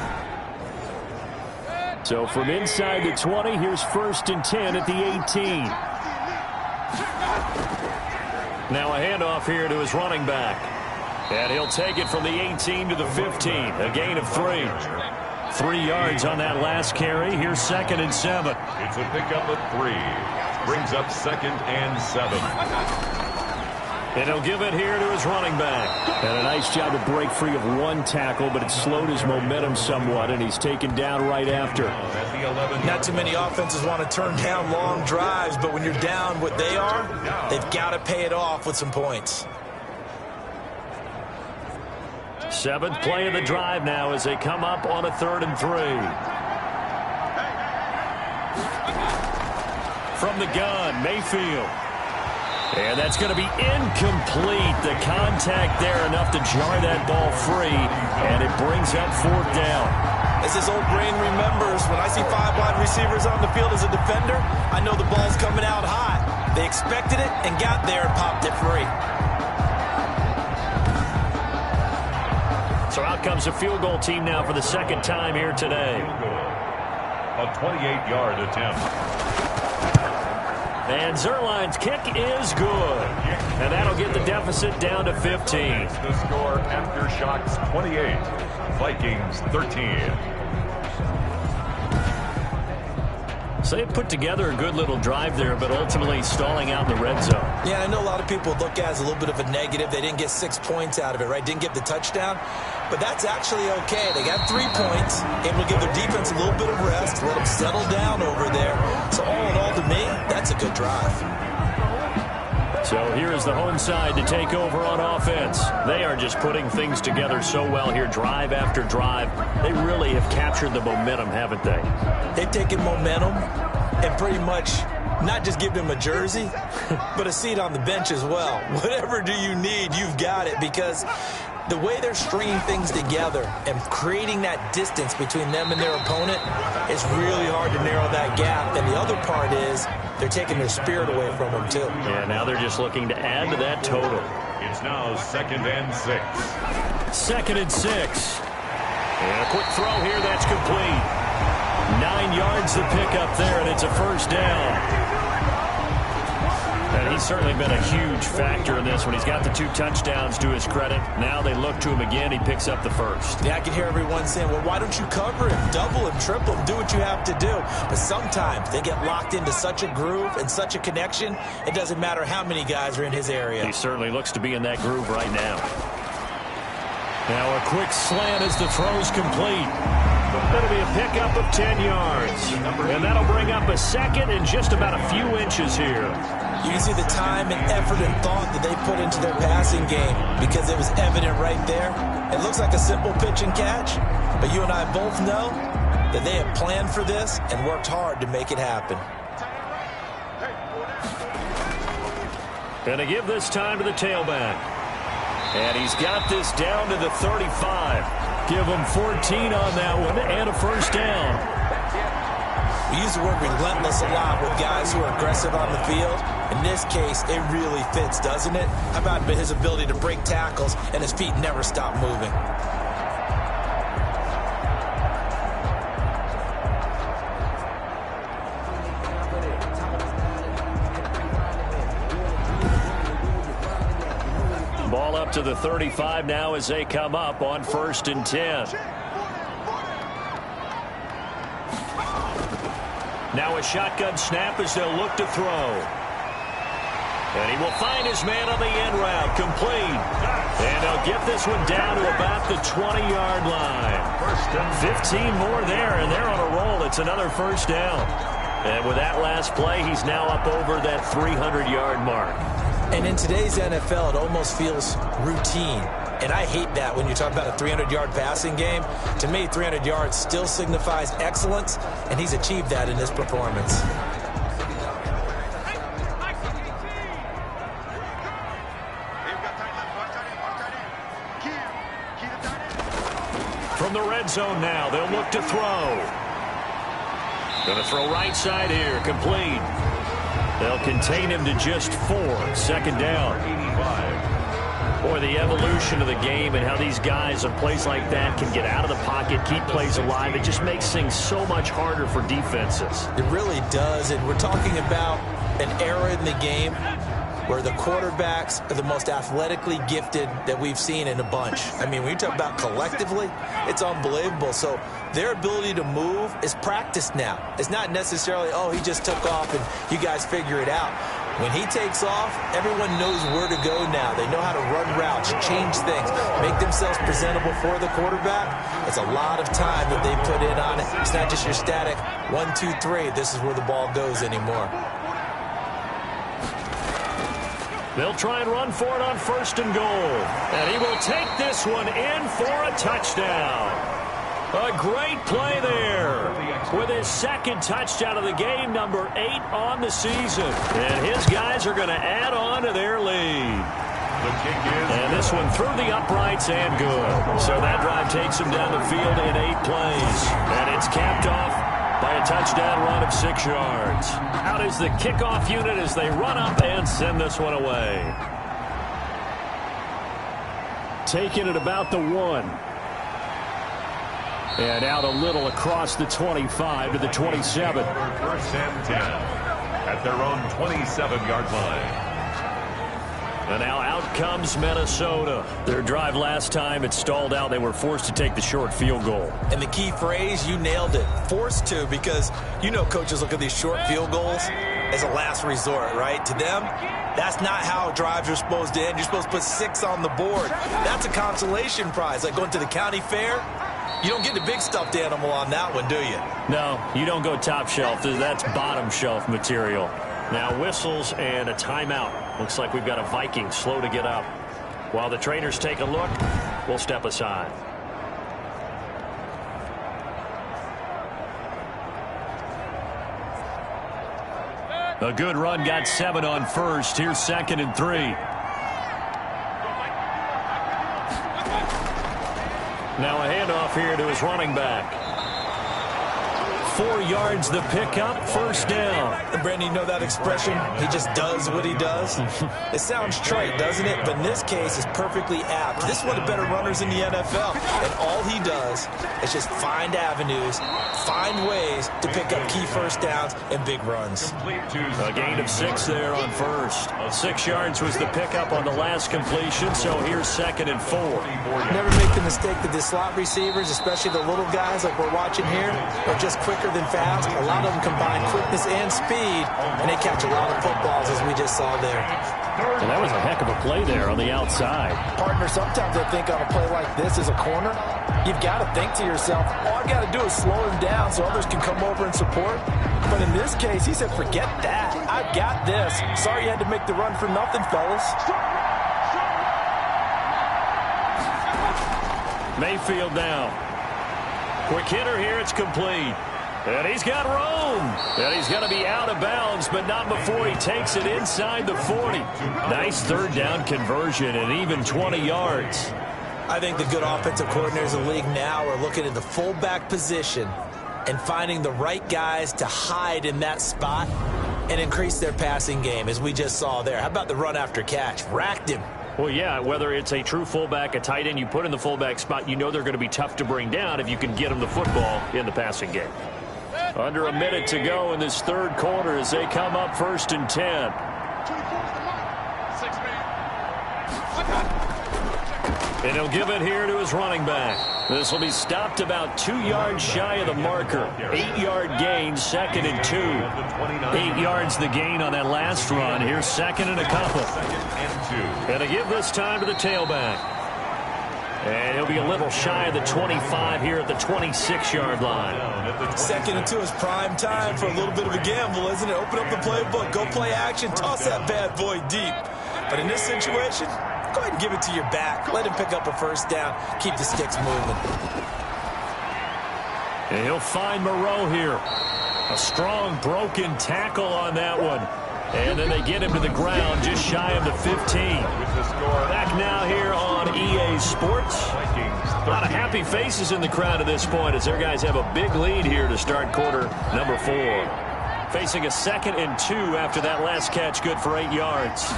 So from inside the 20, here's 1st and 10 at the 18. Now a handoff here to his running back. And he'll take it from the 18 to the 15. A gain of 3. 3 yards on that last carry. Here's 2nd and 7. It's a pickup of 3. Brings up 2nd and 7. And he'll give it here to his running back. And a nice job to break free of one tackle, but it slowed his momentum somewhat, and he's taken down right after. Not too many offenses want to turn down long drives, but when you're down what they are, they've got to pay it off with some points. 7th play of the drive now as they come up on a 3rd and 3. From the gun, Mayfield. And that's going to be incomplete. The contact there enough to jar that ball free, and it brings up 4th down. As this old brain remembers, when I see 5 wide receivers on the field as a defender, I know the ball's coming out hot. They expected it and got there and popped it free. So out comes the field goal team now for the 2nd time here today. A 28-yard attempt. And Zerline's kick is good. And that'll get the deficit down to 15. The score after Shocks 28. Vikings 13. So they put together a good little drive there, but ultimately stalling out in the red zone. Yeah, I know a lot of people look at it as a little bit of a negative. They didn't get 6 points out of it, right? Didn't get the touchdown. But that's actually okay. They got 3 points, able to give their defense a little bit of rest, let them settle down over there. So all in all, to me, that's a good drive. So here is the home side to take over on offense. They are just putting things together so well here, drive after drive. They really have captured the momentum, haven't they? They've taken momentum and pretty much not just give them a jersey, but a seat on the bench as well. Whatever do you need, you've got it, because the way they're stringing things together and creating that distance between them and their opponent, it's really hard to narrow that gap. And the other part is they're taking their spirit away from them, too. Yeah, now they're just looking to add to that total. It's now 2nd and 6. 2nd and 6. And a quick throw here, that's complete. 9 yards to pick up there, and it's a 1st down. And he's certainly been a huge factor in this one. He's got the 2 touchdowns to his credit. Now they look to him again. He picks up the 1st. Yeah, I can hear everyone saying, well, why don't you cover him, double him, triple him, do what you have to do. But sometimes they get locked into such a groove and such a connection, it doesn't matter how many guys are in his area. He certainly looks to be in that groove right now. Now a quick slant as the throw's complete. That'll be a pickup of 10 yards. And that'll bring up a 2nd and just about a few inches here. You can see the time and effort and thought that they put into their passing game because it was evident right there. It looks like a simple pitch and catch, but you and I both know that they have planned for this and worked hard to make it happen. And to give this time to the tailback. And he's got this down to the 35. Give him 14 on that one and a 1st down. We use the word relentless a lot with guys who are aggressive on the field. In this case, it really fits, doesn't it? How about his ability to break tackles and his feet never stop moving? out to the 35 now as they come up on 1st and 10. Now a shotgun snap as they'll look to throw. And he will find his man on the end route, complete. And they'll get this one down to about the 20-yard line. 15 more there, and they're on a roll. It's another first down. And with that last play, he's now up over that 300-yard mark. And in today's NFL, it almost feels routine. And I hate that when you talk about a 300-yard passing game. To me, 300 yards still signifies excellence, and he's achieved that in this performance. From the red zone now, they'll look to throw. Going to throw right side here, complete. They'll contain him to just 4. 2nd down. 85. Boy, the evolution of the game and how these guys on plays like that can get out of the pocket, keep plays alive, it just makes things so much harder for defenses. It really does, and we're talking about an era in the game where the quarterbacks are the most athletically gifted that we've seen in a bunch. I mean, when you talk about collectively, it's unbelievable. So their ability to move is practiced now. It's not necessarily, oh, he just took off and you guys figure it out. When he takes off, everyone knows where to go now. They know how to run routes, change things, make themselves presentable for the quarterback. It's a lot of time that they put in on it. It's not just your static 1, 2, 3. This is where the ball goes anymore. They'll try and run for it on 1st and goal. And he will take this one in for a touchdown. A great play there with his 2nd touchdown of the game, number 8 on the season. And his guys are going to add on to their lead. And this one through the uprights and good. So that drive takes him down the field in 8 plays. And it's capped off by a touchdown run of 6 yards. Out is the kickoff unit as they run up and send this one away. Taking it about the 1. And out a little across the 25 to the 27. 1st and 10 at their own 27-yard line. And now out comes Minnesota. Their drive last time, it stalled out. They were forced to take the short field goal. And the key phrase, you nailed it, forced to, because you know coaches look at these short field goals as a last resort, right? To them, that's not how drives are supposed to end. You're supposed to put 6 on the board. That's a consolation prize, like going to the county fair. You don't get the big stuffed animal on that one, do you? No, you don't go top shelf. That's bottom shelf material. Now whistles and a timeout. Looks like we've got a Viking slow to get up. While the trainers take a look, we'll step aside. A good run, got 7 on 1st. Here's 2nd and 3. Now a handoff here to his running back. 4 yards the pickup, 1st down. And Brandon, you know that expression? He just does what he does. It sounds trite, doesn't it? But in this case, it's perfectly apt. This is one of the better runners in the NFL. And all he does is just find avenues, find ways to pick up key 1st downs and big runs. A gain of 6 there on 1st. 6 yards was the pickup on the last completion, so here's 2nd and 4. Never make the mistake that the slot receivers, especially the little guys like we're watching here, are just quicker than fast. A lot of them combine quickness and speed, and they catch a lot of footballs, as we just saw there. And that was a heck of a play there on the outside. Partner, sometimes I think on a play like this as a corner, you've got to think to yourself, all I got to do is slow him down so others can come over and support. But in this case, he said, forget that. I've got this. Sorry you had to make the run for nothing, fellas. Mayfield now. Quick hitter here, it's complete. And he's got room. And he's going to be out of bounds, but not before he takes it inside the 40. Nice 3rd down conversion and even 20 yards. I think the good offensive coordinators in the league now are looking at the fullback position and finding the right guys to hide in that spot and increase their passing game, as we just saw there. How about the run after catch? Racked him. Well, yeah, whether it's a true fullback, a tight end, you put in the fullback spot, you know they're going to be tough to bring down if you can get them the football in the passing game. Under a minute to go in this 3rd quarter as they come up 1st and 10. And he'll give it here to his running back. This will be stopped about 2 yards shy of the marker. 8-yard gain, 2nd and 2. 8 yards the gain on that last run. Here's 2nd and a couple. And to give this time to the tailback. And he'll be a little shy of the 25 here at the 26-yard line. 2nd and 2 is prime time for a little bit of a gamble, isn't it? Open up the playbook, go play action, toss that bad boy deep. But in this situation, go ahead and give it to your back. Let him pick up a first down. Keep the sticks moving. And he'll find Moreau here. A strong broken tackle on that one. And then they get him to the ground just shy of the 15. Back now here on EA Sports. A lot of happy faces in the crowd at this point as their guys have a big lead here to start quarter number 4. Facing a 2nd and 2 after that last catch, good for 8 yards.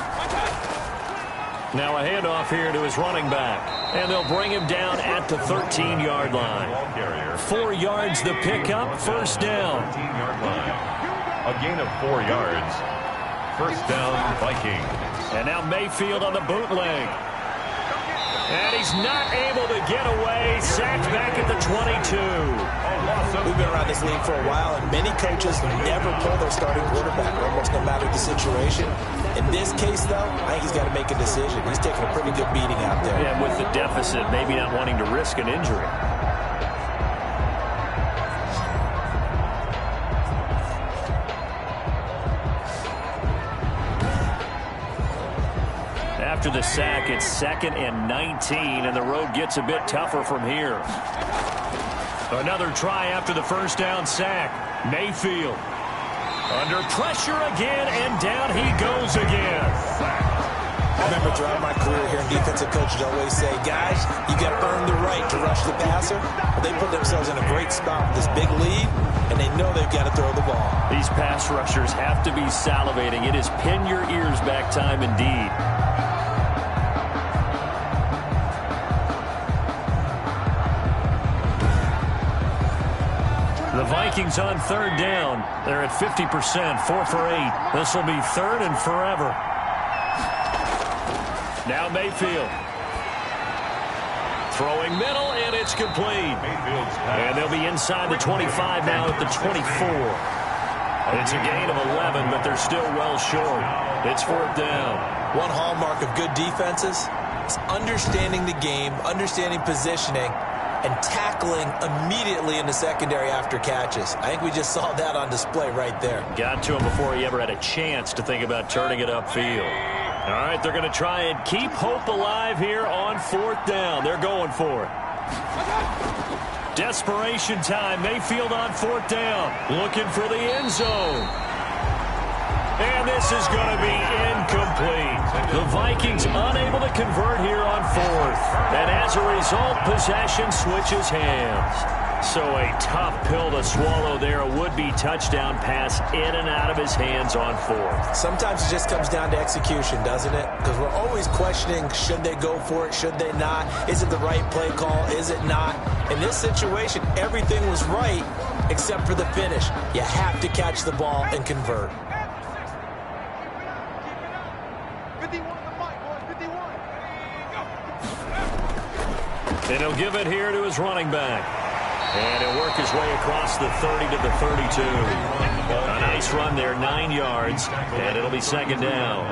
Now a handoff here to his running back. And they'll bring him down at the 13-yard line. 4 yards the pickup, first down. A gain of 4 yards. First down, Vikings. And now Mayfield on the bootleg. And he's not able to get away. Sacked back at the 22. We've been around this league for a while, and many coaches never pull their starting quarterback, almost no matter the situation. In this case, though, I think he's got to make a decision. He's taking a pretty good beating out there. Yeah, with the deficit, maybe not wanting to risk an injury. After the sack, it's 2nd and 19, and the road gets a bit tougher from here. Another try after the first down sack. Mayfield under pressure again, and down he goes again. I remember throughout my career here, defensive coaches always say, guys, you got to earn the right to rush the passer. Well, they put themselves in a great spot with this big lead, and they know they've got to throw the ball. These pass rushers have to be salivating. It is pin your ears back time indeed. The Vikings on 3rd down. They're at 50%, 4 for 8. This will be 3rd and forever. Now Mayfield. Throwing middle, and it's complete. And they'll be inside the 25 now at the 24. It's a gain of 11, but they're still well short. It's 4th down. One hallmark of good defenses is understanding the game, understanding positioning, and tackling immediately in the secondary after catches. I think we just saw that on display right there. Got to him before he ever had a chance to think about turning it upfield. All right, they're going to try and keep hope alive here on 4th down. They're going for it. Desperation time. Mayfield on 4th down. Looking for the end zone. And this is going to be incomplete. The Vikings unable to convert here on 4th. And as a result, possession switches hands. So a tough pill to swallow there. A would-be touchdown pass in and out of his hands on 4th. Sometimes it just comes down to execution, doesn't it? Because we're always questioning, should they go for it, should they not? Is it the right play call, is it not? In this situation, everything was right except for the finish. You have to catch the ball and convert. And he'll give it here to his running back. And he'll work his way across the 30 to the 32. A nice run there, 9 yards. And it'll be 2nd down.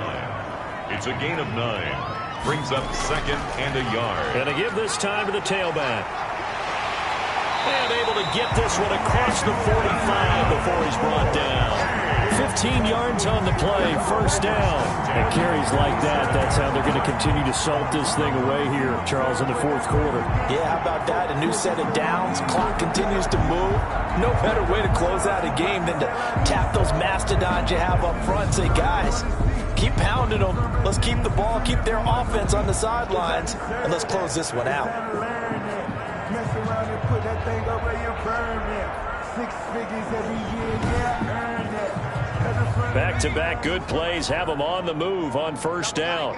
It's a gain of 9. Brings up 2nd and a yard. And to give this time to the tailback. And able to get this one across the 45 before he's brought down. 15 yards on the play, first down. And carries like that, that's how they're going to continue to salt this thing away here, Charles, in the 4th quarter. Yeah, how about that? A new set of downs. Clock continues to move. No better way to close out a game than to tap those mastodons you have up front and say, guys, keep pounding them. Let's keep the ball, keep their offense on the sidelines, and let's close this one out. Mess around and put that thing over your permit. 6 figures every year, yeah, earn that. Back-to-back good plays have them on the move on first down.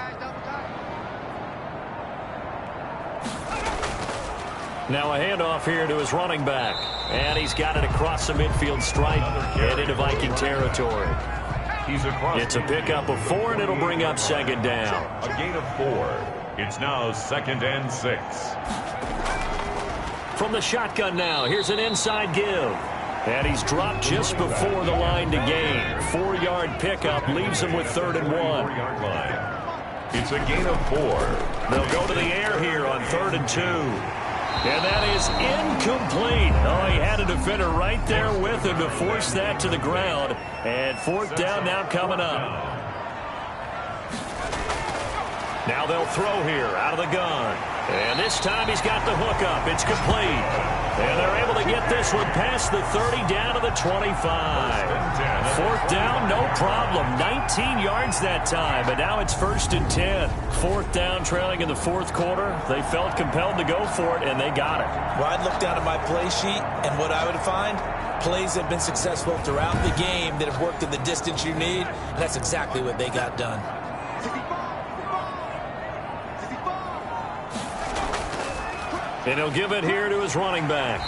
Now a handoff here to his running back. And he's got it across the midfield stripe and into Viking territory. He's across. It's a pickup of 4, and it'll bring up 2nd down. A gain of 4. It's now 2nd and 6. From the shotgun now, here's an inside give. And he's dropped just before the line to gain. 4-yard pickup leaves him with 3rd and 1. 4-yard line. It's a gain of 4. They'll go to the air here on 3rd and 2. And that is incomplete. Oh, he had a defender right there with him to force that to the ground. And 4th down now coming up. Now they'll throw here out of the gun. And this time he's got the hook up. It's complete. And they're able to get this one past the 30 down to the 25. 4th down, no problem. 19 yards that time, but now it's 1st and 10. 4th down trailing in the 4th quarter. They felt compelled to go for it, and they got it. Well, I'd look down at my play sheet, and what I would find, plays have been successful throughout the game that have worked in the distance you need, and that's exactly what they got done. And he'll give it here to his running back.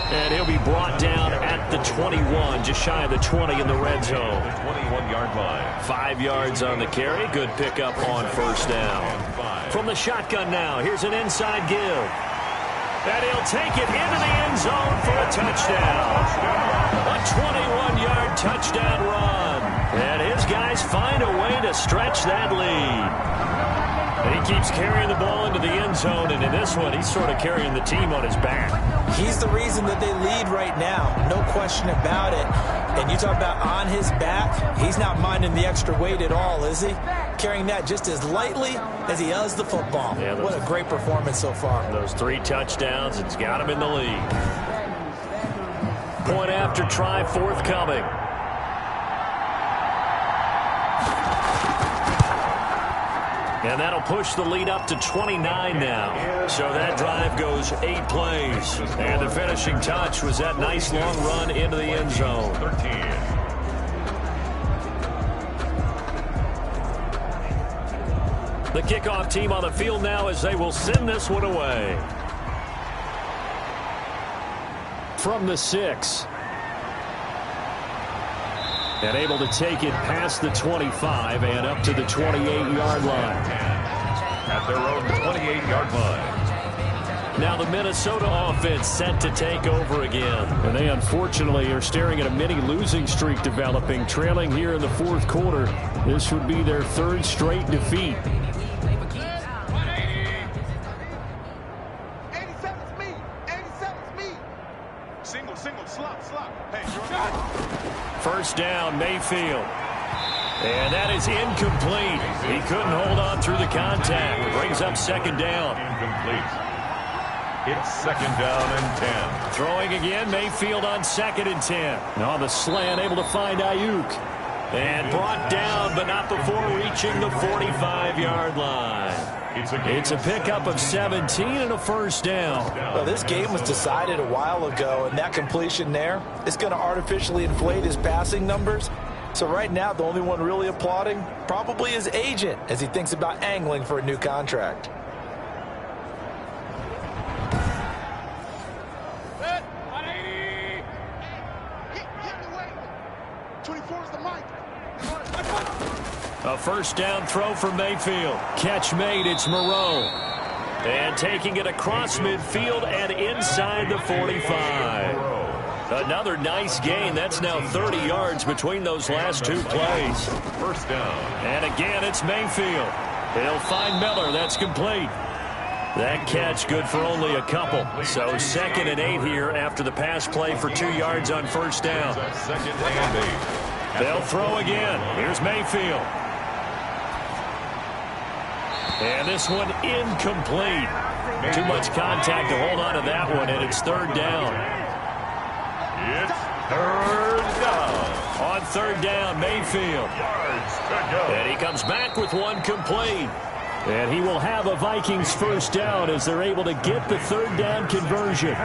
And he'll be brought down at the 21, just shy of the 20 in the red zone. The 21-yard line. 5 yards on the carry. Good pickup on 1st down. From the shotgun now, here's an inside give. And he'll take it into the end zone for a touchdown. A 21-yard touchdown run. And his guys find a way to stretch that lead. And he keeps carrying the ball into the end zone, and in this one, he's sort of carrying the team on his back. He's the reason that they lead right now, no question about it. And you talk about on his back, he's not minding the extra weight at all, is he? Carrying that just as lightly as he does the football. Yeah, what a great performance so far. Those 3 touchdowns, it's got him in the lead. Point after try forthcoming. And that'll push the lead up to 29 now. So that drive goes 8 plays. And the finishing touch was that nice long run into the end zone. 13. The kickoff team on the field now as they will send this one away. From the 6. And able to take it past the 25 and up to the 28-yard line. At their own 28-yard line. Now the Minnesota offense set to take over again. And they unfortunately are staring at a mini losing streak developing, trailing here in the 4th quarter. This would be their 3rd straight defeat. First down, Mayfield. And that is incomplete. He couldn't hold on through the contact. Brings up 2nd down. Incomplete. It's 2nd down and 10. Throwing again, Mayfield on 2nd and 10. On the slant, able to find Ayuk. And brought down, but not before reaching the 45-yard line. It's a pickup of 17 and a 1st down. Well, this game was decided a while ago, and that completion there is going to artificially inflate his passing numbers. So right now, the only one really applauding probably his agent as he thinks about angling for a new contract. A 1st down throw for Mayfield. Catch made, it's Moreau. And taking it across midfield and inside the 45. Another nice gain. That's now 30 yards between those last 2 plays. 1st down. And again, it's Mayfield. He'll find Miller. That's complete. That catch good for only a couple. So 2nd and 8 here after the pass play for 2 yards on 1st down. 2nd and 8. They'll throw again. Here's Mayfield. And this one incomplete. Too much contact to hold on to that one, and it's 3rd down. It's 3rd down. On 3rd down, Mayfield. Yards to go. And he comes back with one complete. And he will have a Vikings 1st down as they're able to get the 3rd down conversion.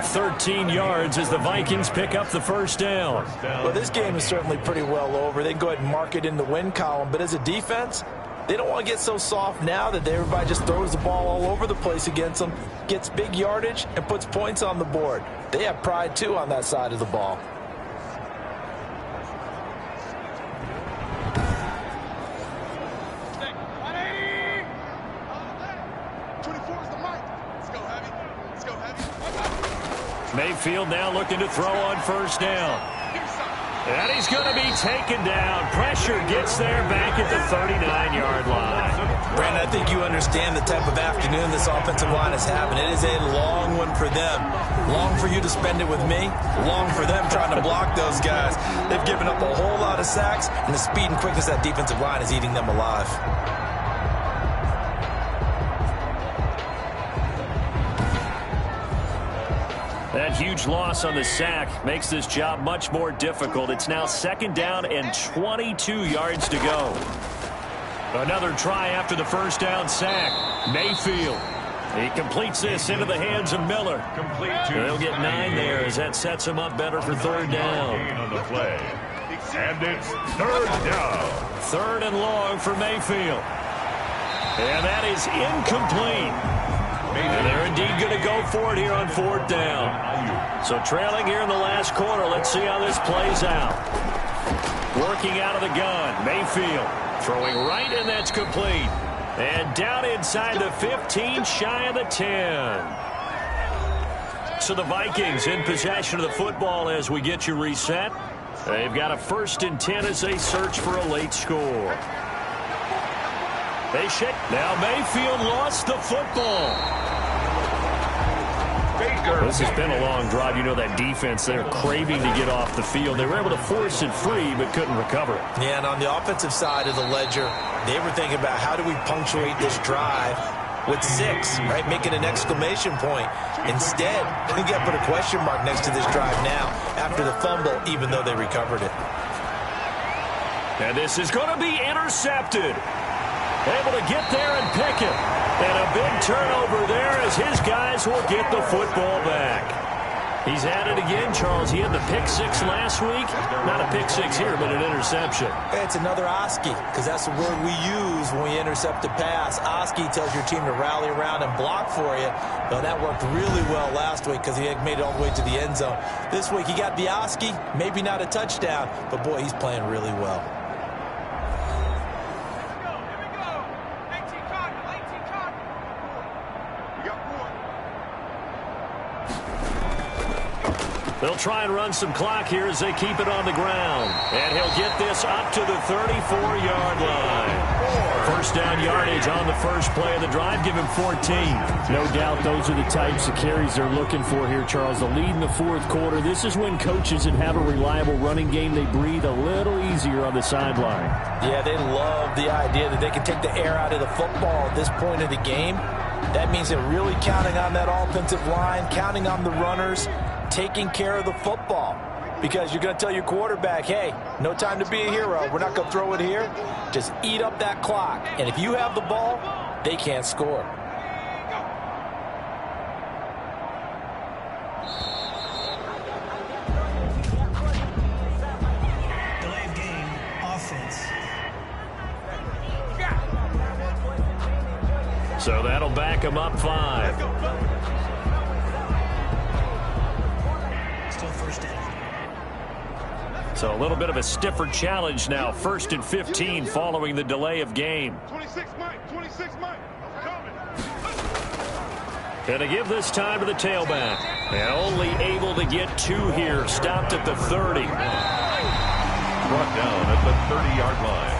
13 yards as the Vikings pick up the 1st down. Well, this game is certainly pretty well over. They can go ahead and mark it in the win column. But as a defense, they don't want to get so soft now that everybody just throws the ball all over the place against them, gets big yardage, and puts points on the board. They have pride, too, on that side of the ball. Mayfield now looking to throw on first down. And he's going to be taken down. Pressure gets there back at the 39-yard line. Brandon, I think you understand the type of afternoon this offensive line is having. It is a long one for them. Long for you to spend it with me. Long for them trying to block those guys. They've given up a whole lot of sacks, and the speed and quickness of that defensive line is eating them alive. That huge loss on the sack makes this job much more difficult. It's now 2nd down and 22 yards to go. Another try after the first down sack. Mayfield. He completes this into the hands of Miller. He'll get 9 there as that sets him up better for 3rd down. On the play. And it's 3rd down. 3rd and long for Mayfield. And that is incomplete. And they're indeed going to go for it here on 4th down. So trailing here in the last quarter. Let's see how this plays out. Working out of the gun. Mayfield throwing right, and that's complete. And down inside the 15, shy of the 10. So the Vikings in possession of the football as we get you reset. They've got a 1st and 10 as they search for a late score. They shake. Now Mayfield lost the football. This has been a long drive. You know that defense, they're craving to get off the field. They were able to force it free but couldn't recover it. Yeah, and on the offensive side of the ledger, they were thinking about how do we punctuate this drive with 6, right? Making an exclamation point. Instead, we got to put a question mark next to this drive now after the fumble, even though they recovered it. And this is going to be intercepted. Able to get there and pick it. And a big turnover there as his guys will get the football back. He's at it again, Charles. He had the pick 6 last week. Not a pick 6 here, but an interception. It's another Oski, because that's the word we use when we intercept a pass. Oski tells your team to rally around and block for you. Well, that worked really well last week because he had made it all the way to the end zone. This week he got the Oski, maybe not a touchdown, but boy, he's playing really well. They'll try and run some clock here as they keep it on the ground. And he'll get this up to the 34-yard line. 1st down yardage on the first play of the drive. Give him 14. No doubt those are the types of carries they're looking for here, Charles. The lead in the 4th quarter. This is when coaches that have a reliable running game, they breathe a little easier on the sideline. Yeah, they love the idea that they can take the air out of the football at this point of the game. That means they're really counting on that offensive line, counting on the runners, taking care of the football, because you're going to tell your quarterback, hey, no time to be a hero. We're not going to throw it here. Just eat up that clock. And if you have the ball, they can't score. Delayed game, offense. So that'll back him up 5. So a little bit of a stiffer challenge now. 1st and 15 following the delay of game. 26 Mike. And to give this time to the tailback. And only able to get 2 here. Stopped at the 30. Brought down at the 30-yard line.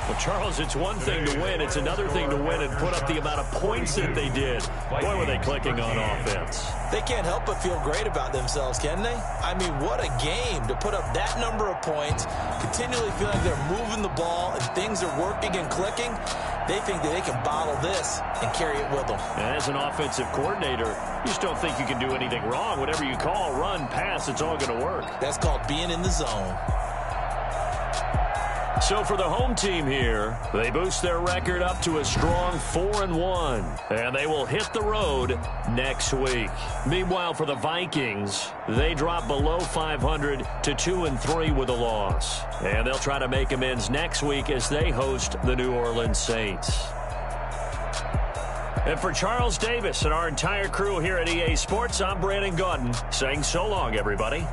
Well, Charles, it's one thing to win. It's another thing to win and put up the amount of points that they did. Boy, were they clicking on offense. They can't help but feel great about themselves, can they? I mean, what a game to put up that number of points, continually feel like they're moving the ball and things are working and clicking. They think that they can bottle this and carry it with them. And as an offensive coordinator, you just don't think you can do anything wrong. Whatever you call, run, pass, it's all going to work. That's called being in the zone. So for the home team here, they boost their record up to a strong 4-1, and they will hit the road next week. Meanwhile, for the Vikings, they drop below 500 to 2-3 with a loss, and they'll try to make amends next week as they host the New Orleans Saints. And for Charles Davis and our entire crew here at EA Sports, I'm Brandon Gaudin saying so long, everybody.